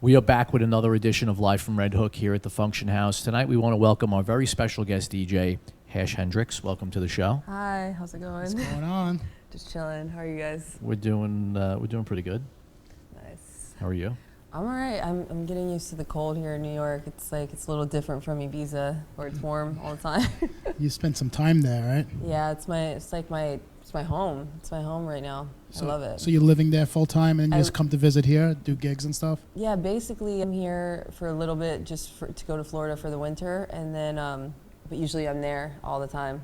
We are back with another edition of Live from Redhook here at the Function House. Tonight we want to welcome our very special guest DJ, Hash Hendrix. Welcome to the show. Hi, how's it going? What's going on? Just chilling. How are you guys? We're doing pretty good. Nice. How are you? I'm alright. I'm getting used to the cold here in New York. It's a little different from Ibiza, where it's warm all the time. You spent some time there, right? Yeah, it's my home. It's my home right now. I love it. So you're living there full time, and you just come to visit here, do gigs and stuff? Yeah, basically I'm here for a little bit to go to Florida for the winter, and then but usually I'm there all the time.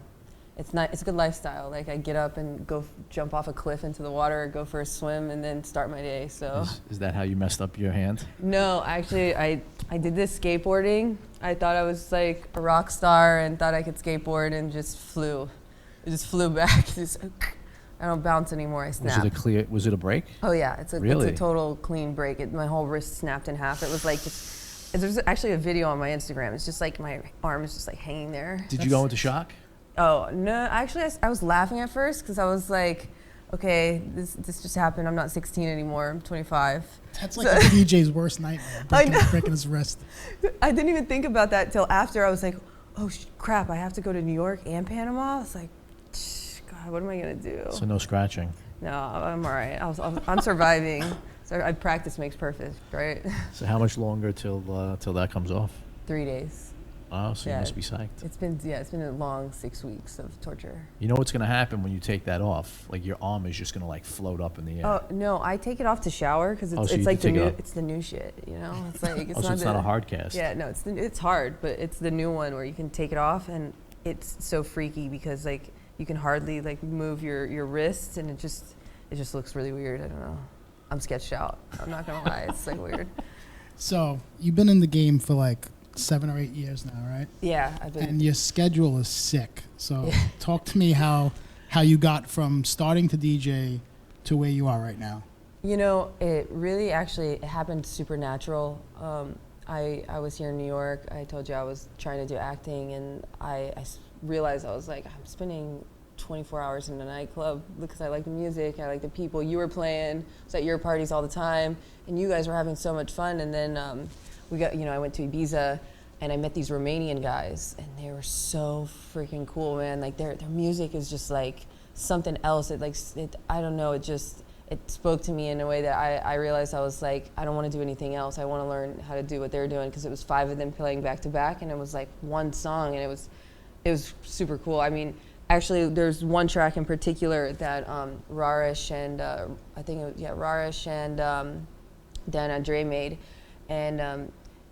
It's a good lifestyle. Like, I get up and go jump off a cliff into the water, go for a swim, and then start my day. So is that how you messed up your hand? No, actually I did this skateboarding. I thought I was like a rock star and thought I could skateboard, and just flew. It just flew back. I don't bounce anymore. I snapped. Was it a break? Oh yeah, it's a total clean break. My whole wrist snapped in half. It was like there's actually a video on my Instagram. It's just like my arm is just like hanging there. Did you go into shock? Oh no, actually I was laughing at first because I was like, okay, this just happened. I'm not 16 anymore. I'm 25. That's like a DJ's worst nightmare, breaking his wrist. I didn't even think about that till after. I was like, oh crap, I have to go to New York and Panama. It's like, God, what am I gonna do? So no scratching. No, I'm all right. I'm surviving. So practice makes perfect, right? So how much longer till that comes off? 3 days. Oh, so yeah, you must be psyched. It's been a long 6 weeks of torture. You know what's gonna happen when you take that off? Like, your arm is just gonna like float up in the air. Oh no, I take it off to shower because it's like it's the new shit. You know, it's like it's so it's not a hard cast. Yeah, no, it's hard, but it's the new one where you can take it off, and it's so freaky because like you can hardly like move your wrist, and it just looks really weird. I don't know. I'm sketched out. I'm not gonna lie, it's like weird. So you've been in the game for like 7 or 8 years now, right? Yeah, I've been. And your schedule is sick. So talk to me how you got from starting to DJ to where you are right now. You know, it really actually happened supernatural. I was here in New York. I told you I was trying to do acting, and I realized I was like, I'm spending 24 hours in a nightclub because I like the music, I like the people. You were playing, I was at your parties all the time, and you guys were having so much fun. And then I went to Ibiza, and I met these Romanian guys, and they were so freaking cool, man. Like their music is just like something else. I don't know. It spoke to me in a way that I realized I was like, I don't want to do anything else. I want to learn how to do what they're doing, because it was 5 of them playing back to back, and it was like one song, and it was super cool. I mean, actually, there's one track in particular that Rarish and Rarish and Dan Andre made, and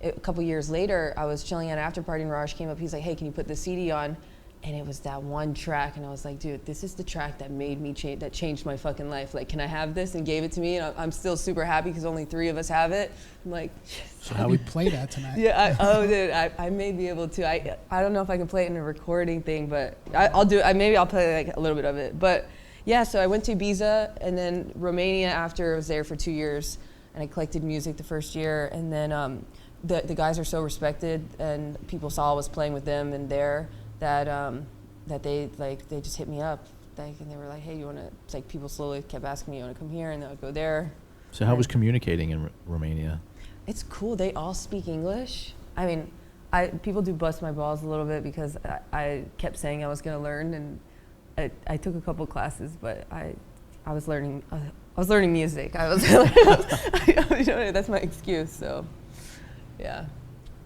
a couple years later, I was chilling at an after party, and Rarish came up. He's like, "Hey, can you put the CD on?" And it was that one track, and I was like, "Dude, this is the track that made me that changed my fucking life. Like, can I have this?" And gave it to me, and I'm still super happy because only 3 of us have it. I'm like, yes. So how we play that tonight? Yeah, dude, I may be able to. I don't know if I can play it in a recording thing, but I'll do it. Maybe I'll play like a little bit of it. But yeah, so I went to Ibiza and then Romania after. I was there for 2 years, and I collected music the first year, and then the guys are so respected, and people saw I was playing with them and there. That they just hit me up, and they were like, "Hey, you want to?" It's like people slowly kept asking me, "You want to come here?" And then I'd go there. So how was communicating in Romania? It's cool. They all speak English. I mean, people do bust my balls a little bit because I kept saying I was going to learn, and I took a couple classes, but I was learning. I was learning music. That's my excuse. So, yeah.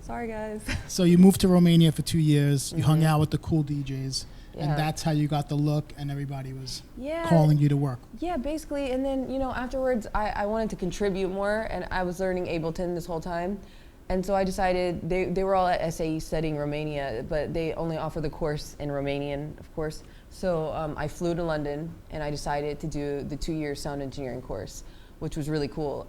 Sorry, guys. So you moved to Romania for 2 years. You hung out with the cool DJs, and that's how you got the look, and everybody was calling you to work. Yeah, basically. And then, afterwards, I wanted to contribute more, and I was learning Ableton this whole time. And so I decided, they were all at SAE studying Romania, but they only offer the course in Romanian, of course. So I flew to London, and I decided to do the 2-year sound engineering course, which was really cool.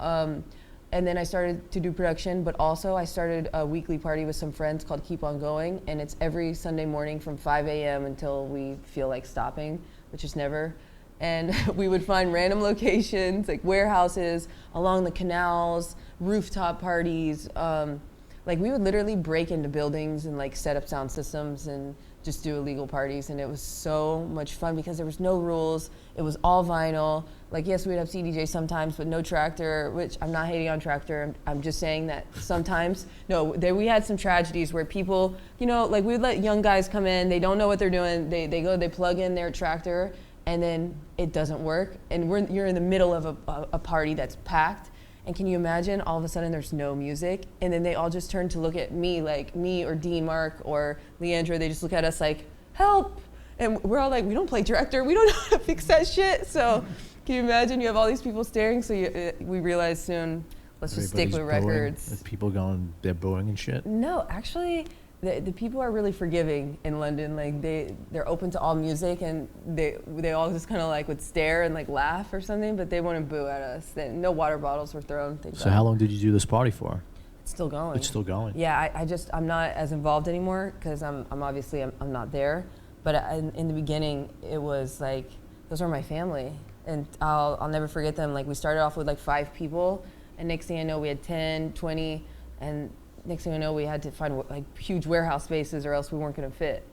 And then I started to do production, but also I started a weekly party with some friends called Keep On Going, and it's every Sunday morning from 5 a.m. until we feel like stopping, which is never. And we would find random locations, like warehouses, along the canals, rooftop parties. Like we would literally break into buildings and like set up sound systems and just do illegal parties, and it was so much fun because there was no rules. It was all vinyl. Like, yes, we'd have CDJ sometimes, but no tractor, which I'm not hating on tractor. I'm just saying that sometimes, no, we had some tragedies where people, you know, like we would let young guys come in, they don't know what they're doing, they plug in their tractor, and then it doesn't work. And you're in the middle of a party that's packed. And can you imagine all of a sudden there's no music? And then they all just turn to look at me, like me or Dean Mark or Leandra, they just look at us like, help. And we're all like, we don't play tractor, we don't know how to fix that shit. So can you imagine you have all these people staring? So we realized soon, let's just stick with records. People going, they're booing and shit? No, actually, the people are really forgiving in London. Like they're open to all music, and they all just kind of like would stare and like laugh or something, but they wouldn't boo at us. No water bottles were thrown. So how long did you do this party for? It's still going. It's still going. Yeah, I'm not as involved anymore because I'm obviously not there. But in the beginning, it was like those were my family. And I'll never forget them. Like we started off with like 5 people, and next thing I know we had 10, 20, and next thing I know we had to find like huge warehouse spaces or else we weren't gonna fit.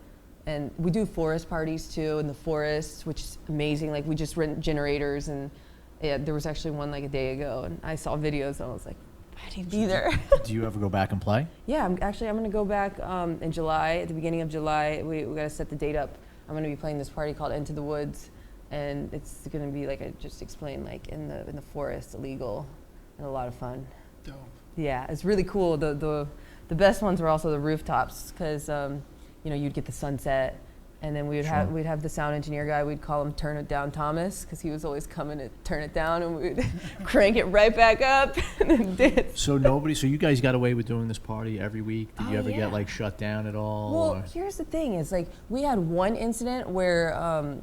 And we do forest parties too in the forest, which is amazing. Like we just rent generators, and yeah, there was actually one like a day ago, and I saw videos and I was like, I need to be there. Do you ever go back and play? Yeah, I'm gonna go back in July, at the beginning of July. We gotta set the date up. I'm gonna be playing this party called Into the Woods. And it's going to be like I just explained, like in the forest, illegal, and a lot of fun. Dope. Yeah, it's really cool. The best ones were also the rooftops because you know, you'd get the sunset, and then we'd have the sound engineer guy. We'd call him Turn It Down Thomas because he was always coming to turn it down, and we'd crank it right back up and then dance. So you guys got away with doing this party every week? Did you ever get like shut down at all? Well, here's the thing: is like we had one incident where.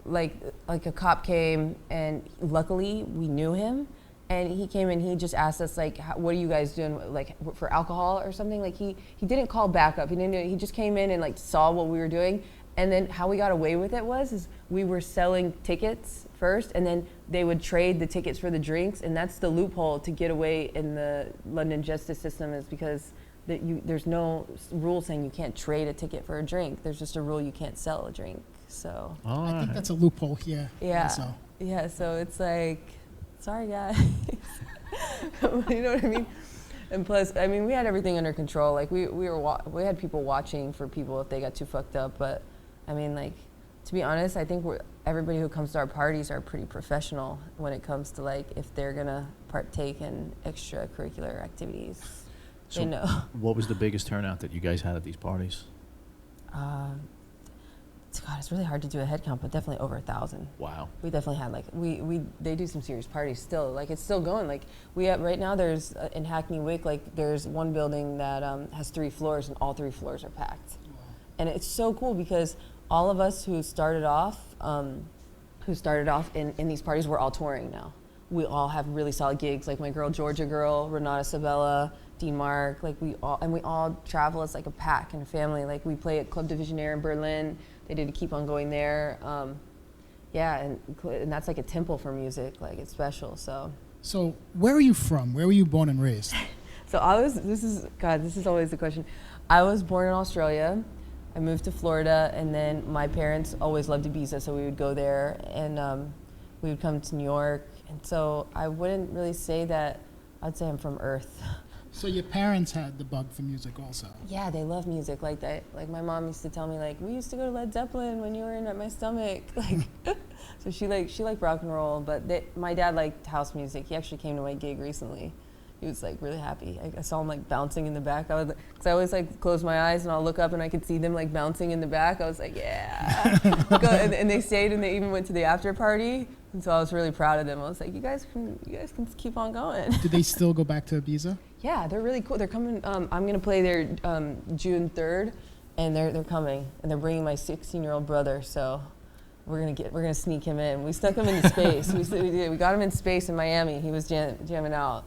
Like a cop came, and luckily we knew him, and he came and he just asked us like, what are you guys doing, like for alcohol or something? Like he didn't call backup. He just came in and like saw what we were doing, and then how we got away with it is we were selling tickets first, and then they would trade the tickets for the drinks, and that's the loophole to get away in the London justice system is because there's no rule saying you can't trade a ticket for a drink. There's just a rule you can't sell a drink. So I think that's a loophole here. Yeah. Also. Yeah. So it's like, sorry guys. You know what I mean? And plus, I mean, we had everything under control. Like we had people watching for people if they got too fucked up. But I mean, like, to be honest, I think everybody who comes to our parties are pretty professional when it comes to like if they're gonna partake in extracurricular activities. So they know. What was the biggest turnout that you guys had at these parties? God, it's really hard to do a head count, but definitely over 1,000. Wow. We definitely had like they do some serious parties still. Like it's still going. Like we have right now. There's in Hackney Wick, like there's one building that has 3 floors, and all 3 floors are packed. Wow. And it's so cool because all of us who started off in these parties, we're all touring now. We all have really solid gigs. Like my girl Georgia Girl, Renata Sabella, Dean Mark. Like we all travel as like a pack and a family. Like we play at Club Divisionaire in Berlin. They did keep on going there. Yeah, and that's like a temple for music. Like it's special. So where are you from? Where were you born and raised? So this is always the question. I was born in Australia. I moved to Florida, and then my parents always loved Ibiza, so we would go there, and we would come to New York. And so I wouldn't really say that. I'd say I'm from Earth. So your parents had the bug for music also? Yeah, they love music like that. Like my mom used to tell me, like, we used to go to Led Zeppelin when you were in at my stomach. Like, so she liked rock and roll, but my dad liked house music. He actually came to my gig recently. He was like really happy. I saw him like bouncing in the back. Cause I always like close my eyes and I'll look up and I could see them like bouncing in the back. I was like, yeah. and they stayed and they even went to the after party. And so I was really proud of them. I was like, you guys can keep on going. Did they still go back to Ibiza? Yeah, they're really cool. They're coming. I'm gonna play there June 3rd, and they're coming, and they're bringing my 16-year-old brother. So we're gonna sneak him in. We snuck him into space. We got him in space in Miami. He was jamming out.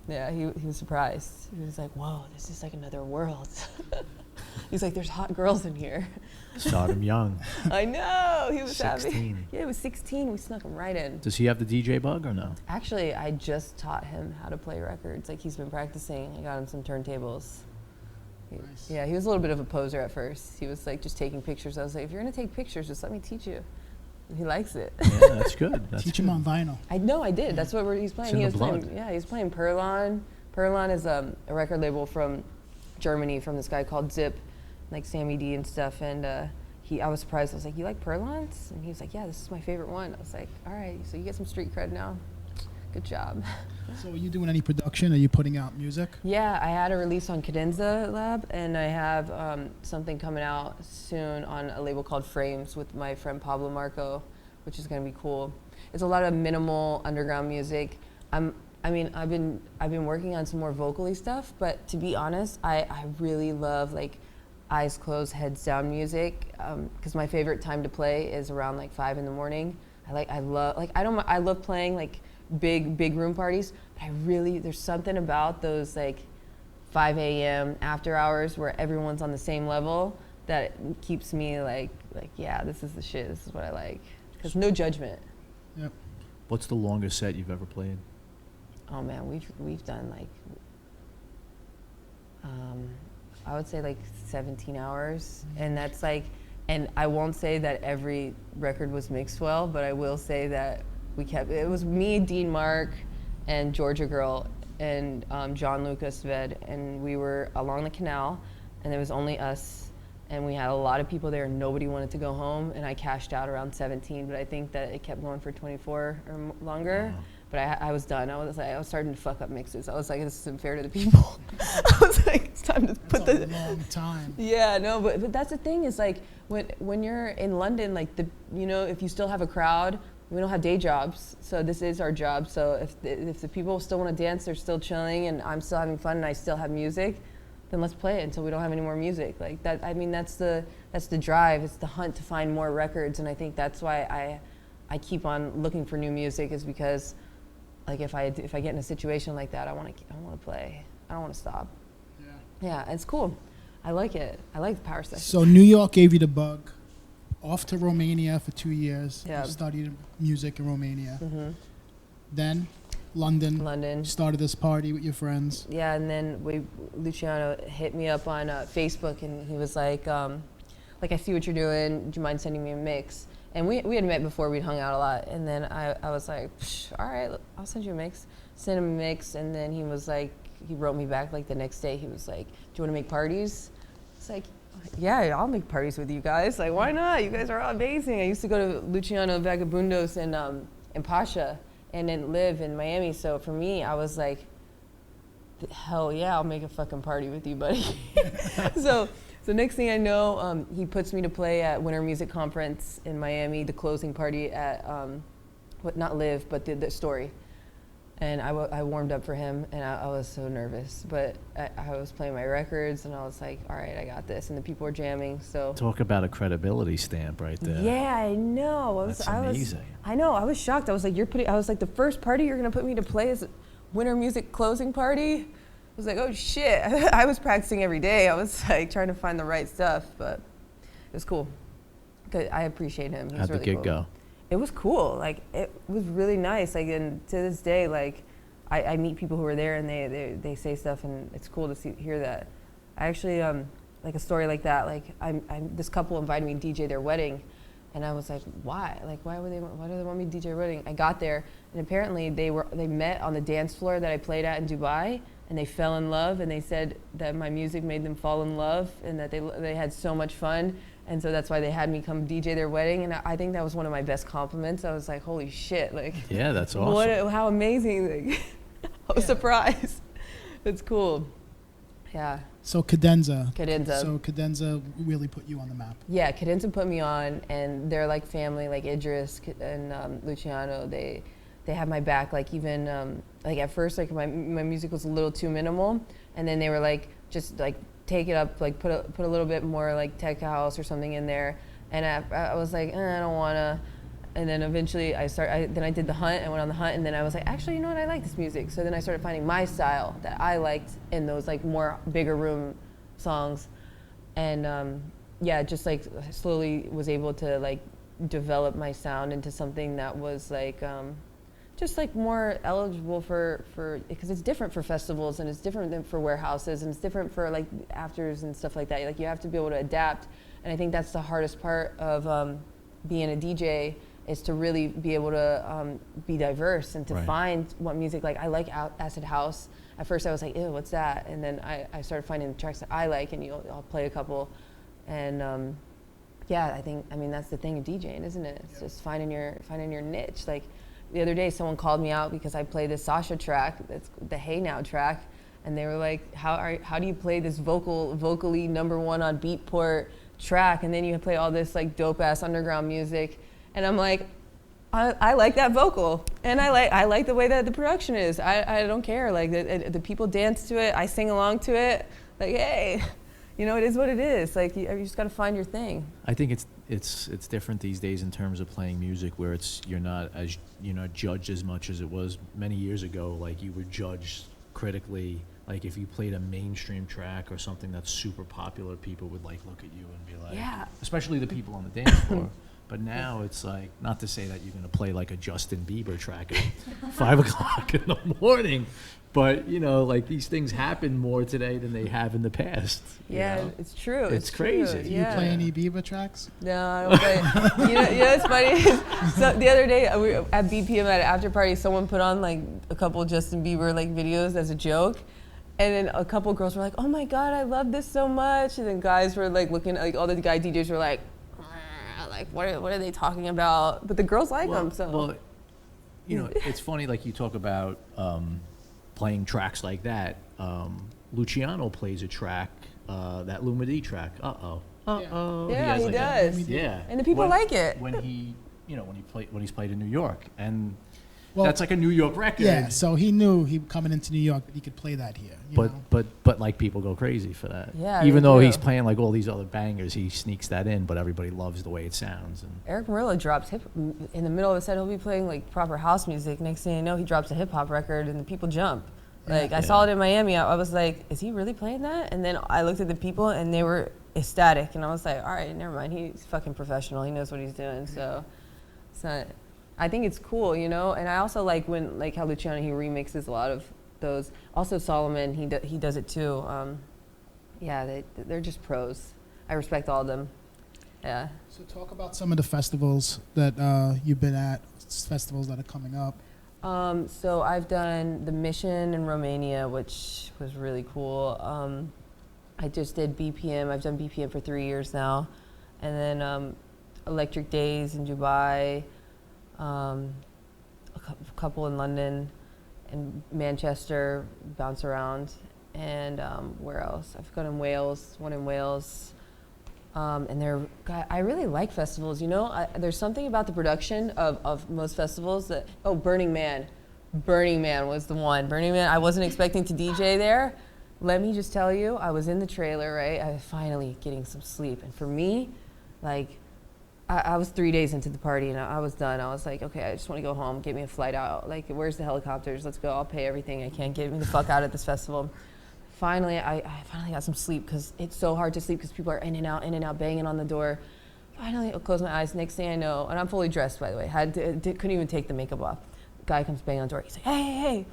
Yeah, he was surprised. He was like, whoa, this is like another world. He's like, there's hot girls in here. Start him young. I know, he was 16. happy. Yeah, he was 16. We snuck him right in. Does he have the DJ bug or no? Actually, I just taught him how to play records. Like, he's been practicing. I got him some turntables. Nice. Yeah, he was a little bit of a poser at first. He was like just taking pictures. I was like, if you're gonna take pictures, just let me teach you. He likes it. Yeah, that's good. Teach him on vinyl. I know, I did. That's what he's playing. It's in the blood. He's playing Perlon. Perlon is a record label from Germany, from this guy called Zip, like Sammy D and stuff. And I was surprised. I was like, "You like Perlons?" And he was like, "Yeah, this is my favorite one." I was like, "All right, so you get some street cred now. Good job." So are you doing any production? Are you putting out music? Yeah, I had a release on Cadenza Lab, and I have something coming out soon on a label called Frames with my friend Pablo Marco, which is going to be cool. It's a lot of minimal underground music. I've been working on some more vocally stuff, but to be honest, I really love like eyes closed, heads down music, because my favorite time to play is around like 5 in the morning. I love playing like big room parties, but there's something about those like 5 a.m. after hours where everyone's on the same level that keeps me like yeah, this is the shit, this is what I like, because no judgment. Yep. What's the longest set you've ever played? Oh man, we've done like I would say like 17 hours, and that's like, and I won't say that every record was mixed well, but I will say that it was me, Dean Mark, and Georgia Girl, and John Lucas Ved, and we were along the canal, and there was only us, and we had a lot of people there, and nobody wanted to go home, and I cashed out around 17, but I think that it kept going for 24 or longer. Wow. But I was done. I was starting to fuck up mixes. I was like, this isn't fair to the people. I was like, it's time to put a long time. Yeah, no, but that's the thing is like when you're in London, like if you still have a crowd, we don't have day jobs, so this is our job. So if the people still want to dance, they're still chilling, and I'm still having fun, and I still have music, then let's play it until we don't have any more music. Like that. I mean, that's the drive. It's the hunt to find more records, and I think that's why I keep on looking for new music, is because. Like if I get in a situation like that, I want to play. I don't want to stop. Yeah, it's cool. I like it. I like the power session. So New York gave you the bug. Off to Romania for 2 years. Yeah. You studied music in Romania. Mm-hmm. Then London. Started this party with your friends. Yeah, and then Luciano hit me up on Facebook, and he was like, I see what you're doing. Do you mind sending me a mix? And we had met before, we'd hung out a lot, and then I was like, all right, I'll send you a mix. Send him a mix, and then he wrote me back like the next day. He was like, do you want to make parties? It's like, yeah, I'll make parties with you guys. Like, why not? You guys are all amazing. I used to go to Luciano Vagabundos in Pasha, and then live in Miami. So for me, I was like, hell yeah, I'll make a fucking party with you, buddy. So next thing I know, he puts me to play at Winter Music Conference in Miami, the closing party at, not Live, but the Story. And I warmed up for him, and I was so nervous. But I was playing my records, and I was like, all right, I got this. And the people were jamming, so. Talk about a credibility stamp right there. Yeah, I know. That's amazing. I know, I was shocked. I was like, the first party you're gonna put me to play is Winter Music closing party? I was like, oh shit. I was practicing every day. I was like trying to find the right stuff, but it was cool. Good. I appreciate him. How'd the gig go? It was cool. Like, it was really nice. Like, and to this day, like, I meet people who are there, and they say stuff, and it's cool to hear that. I actually, like a story like that, like this couple invited me to DJ their wedding, and I was like, why? Like, why do they want me to DJ their wedding? I got there, and apparently they met on the dance floor that I played at in Dubai, and they fell in love, and they said that my music made them fall in love, and that they had so much fun, and so that's why they had me come DJ their wedding, and I think that was one of my best compliments. I was like, holy shit, like. Yeah, that's awesome. How amazing. Like, I was surprised. It's cool. Yeah. So Cadenza. So Cadenza really put you on the map. Yeah, Cadenza put me on, and they're like family, like Idris and Luciano. They have my back. Like even like at first, like my music was a little too minimal, and then they were like, just like take it up, like put a little bit more like tech house or something in there. And I was like, I don't wanna. And then eventually then I did the hunt, and went on the hunt, and then I was like, actually, you know what, I like this music. So then I started finding my style that I liked in those like more bigger room songs. And yeah, just like slowly was able to like develop my sound into something that was like, just like more eligible for, because it's different for festivals, and it's different than for warehouses, and it's different for like afters and stuff like that. Like you have to be able to adapt. And I think that's the hardest part of being a DJ, is to really be able to be diverse and to find what music, like I like acid house. At first I was like, ew, what's that? And then I started finding the tracks that I like, and I'll play a couple. And yeah, I mean, that's the thing of DJing, isn't it? It's just finding your niche. Like the other day, someone called me out because I played this Sasha track, that's the Hey Now track, and they were like, how do you play this vocally #1 on Beatport track, and then you play all this like dope ass underground music? And I'm like, I like that vocal, and I like the way that the production is. I don't care. Like the people dance to it. I sing along to it. Like, hey, you know, it is what it is. Like you just got to find your thing. I think it's different these days in terms of playing music, where you're not judged as much as it was many years ago. Like you were judged critically. Like if you played a mainstream track or something that's super popular, people would like look at you and be like, yeah. Especially the people on the dance floor. But now it's like, not to say that you're going to play like a Justin Bieber track at 5 o'clock in the morning, but like these things happen more today than they have in the past. Yeah, it's true. It's crazy. True. Do you play any Bieber tracks? No, I don't play. It's funny. So the other day we were at BPM at an after party, someone put on like a couple of Justin Bieber like videos as a joke. And then a couple of girls were like, oh my God, I love this so much. And then guys were like looking, like all the guy DJs were like what are they talking about? But the girls like them, so. Well, it's funny, like you talk about playing tracks like that. Luciano plays a track, that Lumidee track. Yeah, he does. Yeah. And the people like it. When he's played in New York, and that's like a New York record. Yeah, so he knew coming into New York that he could play that here. But like people go crazy for that. Yeah. Even though he's playing like all these other bangers, he sneaks that in, but everybody loves the way it sounds. And Erick Morillo drops in the middle of a set. He'll be playing like proper house music. Next thing you know, he drops a hip hop record, and the people jump. Like I saw it in Miami. I was like, is he really playing that? And then I looked at the people, and they were ecstatic. And I was like, all right, never mind. He's fucking professional. He knows what he's doing. So it's not. I think it's cool, And I also like how Luciano, he remixes a lot of those. Also Solomon, he does it too. They're just pros. I respect all of them. Yeah. So talk about some of the festivals that you've been at, festivals that are coming up. So I've done the Mission in Romania, which was really cool. I just did BPM. I've done BPM for 3 years now. And then Electric Days in Dubai. A couple in London and Manchester, bounce around, and where else? I've gone in Wales, one in Wales, and I really like festivals. There's something about the production of most festivals that. Oh, Burning Man was the one. Burning Man. I wasn't expecting to DJ there. Let me just tell you, I was in the trailer, right? I was finally getting some sleep, and for me, like. I was 3 days into the party and I was done. I was like, okay, I just want to go home. Get me a flight out. Like, where's the helicopters? Let's go. I'll pay everything I can. Get me the fuck out of this festival. Finally, I finally got some sleep because it's so hard to sleep because people are in and out, banging on the door. Finally, I close my eyes. Next thing I know, and I'm fully dressed, by the way. Couldn't even take the makeup off. Guy comes banging on the door. He's like, hey,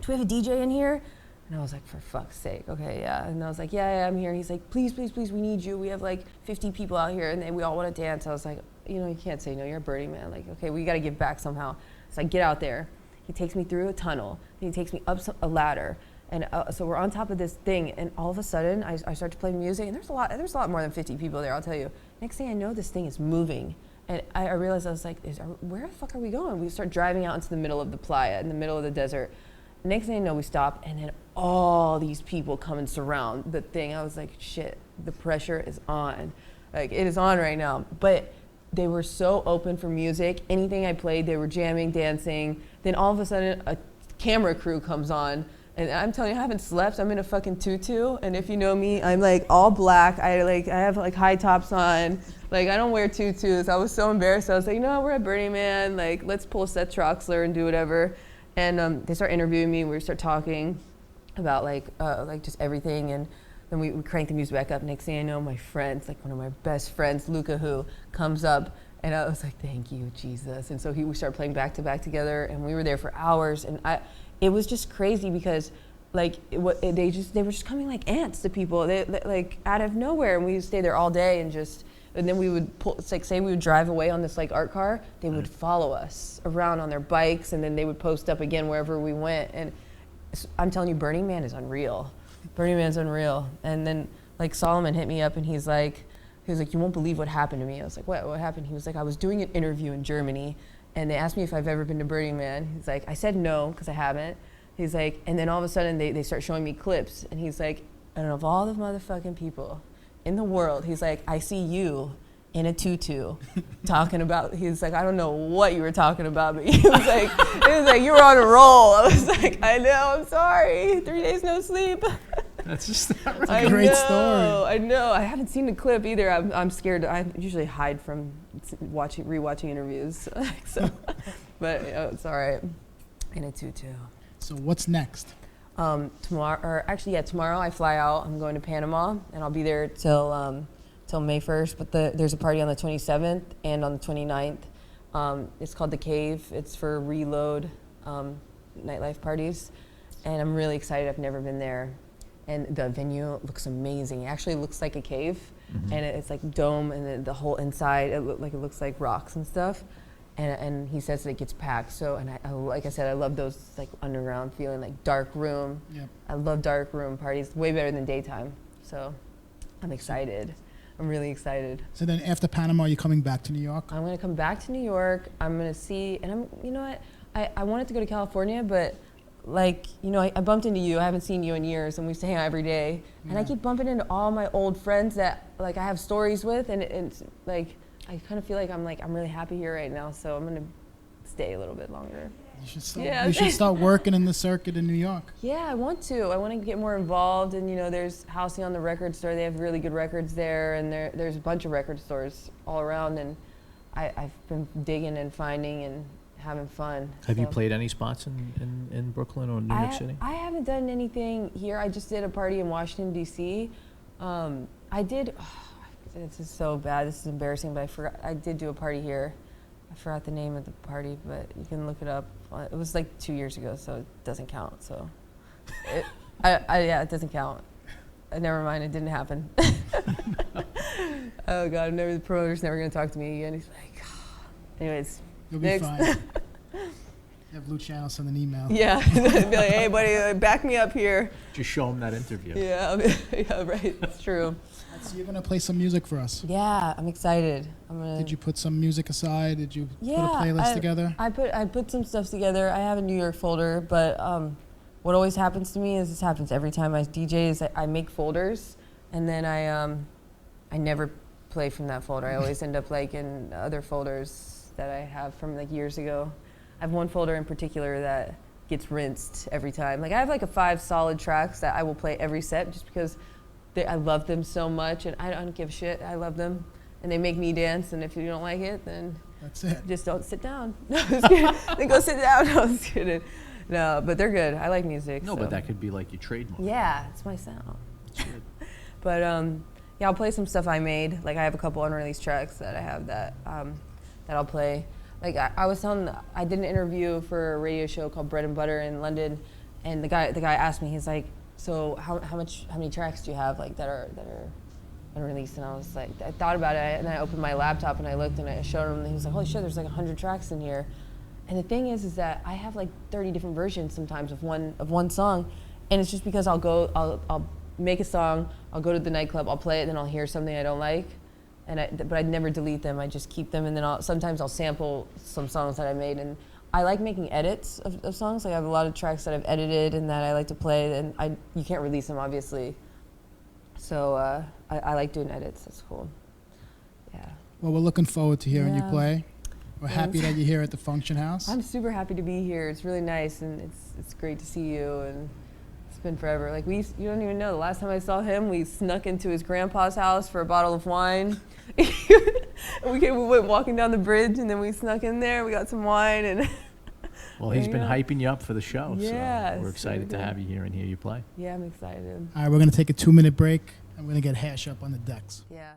do we have a DJ in here? And I was like, for fuck's sake, okay, yeah. And I was like, yeah, I'm here. He's like, please, we need you. We have like 50 people out here and we all want to dance. I was like, you can't say no, you're a Burning Man. Like, okay, we got to give back somehow. So I get out there. He takes me through a tunnel. Then he takes me up a ladder. And so we're on top of this thing. And all of a sudden, I start to play music. And there's a lot more than 50 people there, I'll tell you. Next thing I know, this thing is moving. And I realized, I was like, where the fuck are we going? We start driving out into the middle of the playa, in the middle of the desert. Next thing I know, we stop, and then all these people come and surround the thing. I was like, shit, the pressure is on. Like, it is on right now. But they were so open for music. Anything I played, they were jamming, dancing. Then all of a sudden, a camera crew comes on. And I'm telling you, I haven't slept. I'm in a fucking tutu. And if you know me, I'm like all black. I have like high tops on. Like, I don't wear tutus. I was so embarrassed. I was like, no, we're at Burning Man. Like, let's pull Seth Troxler and do whatever. And they start interviewing me. We start talking about like just everything. And then we crank the music back up. Next thing I know, my friends, like one of my best friends, Luca, who comes up, and I was like, "Thank you, Jesus." And so we started playing back to back together, and we were there for hours. And it was just crazy because, like, they were just coming like ants to people, they like out of nowhere, and we stayed there all day and just And then we would pull, it's like say we would drive away on this like art car, they would follow us around on their bikes, and then they would post up again wherever we went. And I'm telling you, Burning Man is unreal. Burning Man's unreal. And then like Solomon hit me up and he's like, you won't believe what happened to me. I was like, what happened? He was like, I was doing an interview in Germany and they asked me if I've ever been to Burning Man. He's like, I said no, because I haven't. He's like, and then all of a sudden they start showing me clips and he's like, and of all the motherfucking people in the world, he's like, I see you in a tutu talking about, he's like, I don't know what you were talking about, but he was like, you were on a roll. I was like, I know, I'm sorry. 3 days no sleep. That's just not really a great story. I know. I haven't seen the clip either. I'm scared. I usually hide from rewatching interviews. So, but it's all right. In a tutu. So what's next? Tomorrow I fly out. I'm going to Panama, and I'll be there till May 1st. But there's a party on the 27th and on the 29th. It's called The Cave. It's for Reload nightlife parties, and I'm really excited. I've never been there. And the venue looks amazing. It actually looks like a cave, and it's like dome, and the whole inside it looks like rocks and stuff. And he says that it gets packed. So, and I like I said, I love those like underground feeling, like dark room. Yep. I love dark room parties, way better than daytime. So, I'm excited. I'm really excited. So then, after Panama, are you coming back to New York? I'm gonna come back to New York. I'm gonna see, and you know what? I wanted to go to California, but. Like, you know, I bumped into you. I haven't seen you in years, and we used to hang out every day. Yeah. And I keep bumping into all my old friends that, like, I have stories with, and it's like, I kind of feel like I'm really happy here right now. So I'm gonna stay a little bit longer. You should start working in the circuit in New York. Yeah, I want to. I want to get more involved, and you know, there's Housing on the Record Store. They have really good records there, and there's a bunch of record stores all around, and I've been digging and finding and having fun. Have you played any spots in Brooklyn or New York City? I haven't done anything here. I just did a party in Washington, D.C. I did, this is so bad, this is embarrassing, but I did do a party here. I forgot the name of the party, but you can look it up. It was like 2 years ago, so it doesn't count. So, it doesn't count. Never mind, it didn't happen. Oh God, the promoter's never gonna talk to me again. He's like, anyways. You'll be fine. Have Luciano send an email. Yeah, be like, hey buddy, back me up here. Just show him that interview. Yeah, yeah, right, it's true. So you're gonna play some music for us. Yeah, I'm excited. Did you put some music aside? Did you put a playlist together? I put some stuff together. I have a New York folder, but what always happens to me is this happens every time I DJ is I make folders, and then I never play from that folder. I always end up like in other folders that I have from like years ago. I have one folder in particular that gets rinsed every time. Like I have like 5 solid tracks that I will play every set just because I love them so much, and I don't give a shit. I love them, and they make me dance. And if you don't like it, then that's it. Just don't sit down. No, I'm just kidding. Then go sit down. No, I'm just kidding. No, but they're good. I like music. No, so. But that could be like your trademark. Yeah, it's my sound. But yeah, I'll play some stuff I made. Like I have a couple unreleased tracks that I have that I'll play. Like I was telling, I did an interview for a radio show called Bread and Butter in London, and the guy asked me, he's like, so how many tracks do you have like that are unreleased? And I was like, I thought about it, and then I opened my laptop and I looked and I showed him, and he was like, holy shit, there's like 100 tracks in here. And the thing is that I have like 30 different versions sometimes of one song, and it's just because I'll make a song, I'll go to the nightclub, I'll play it, then I'll hear something I don't like. But I'd never delete them. I just keep them, and then sometimes I'll sample some songs that I made. And I like making edits of songs. Like I have a lot of tracks that I've edited and that I like to play, and you can't release them, obviously. So I like doing edits. That's cool. Yeah. Well, we're looking forward to hearing you play. We're happy that you're here at the Function House. I'm super happy to be here. It's really nice, and it's great to see you. And it's been forever. Like you don't even know. The last time I saw him, we snuck into his grandpa's house for a bottle of wine. We went walking down the bridge, and then we snuck in there. We got some wine, and well, he's been hyping you up for the show. Yeah, so we're excited to have you here and hear you play. Yeah, I'm excited. All right, we're gonna take a 2-minute break. I'm gonna get Hash up on the decks. Yeah.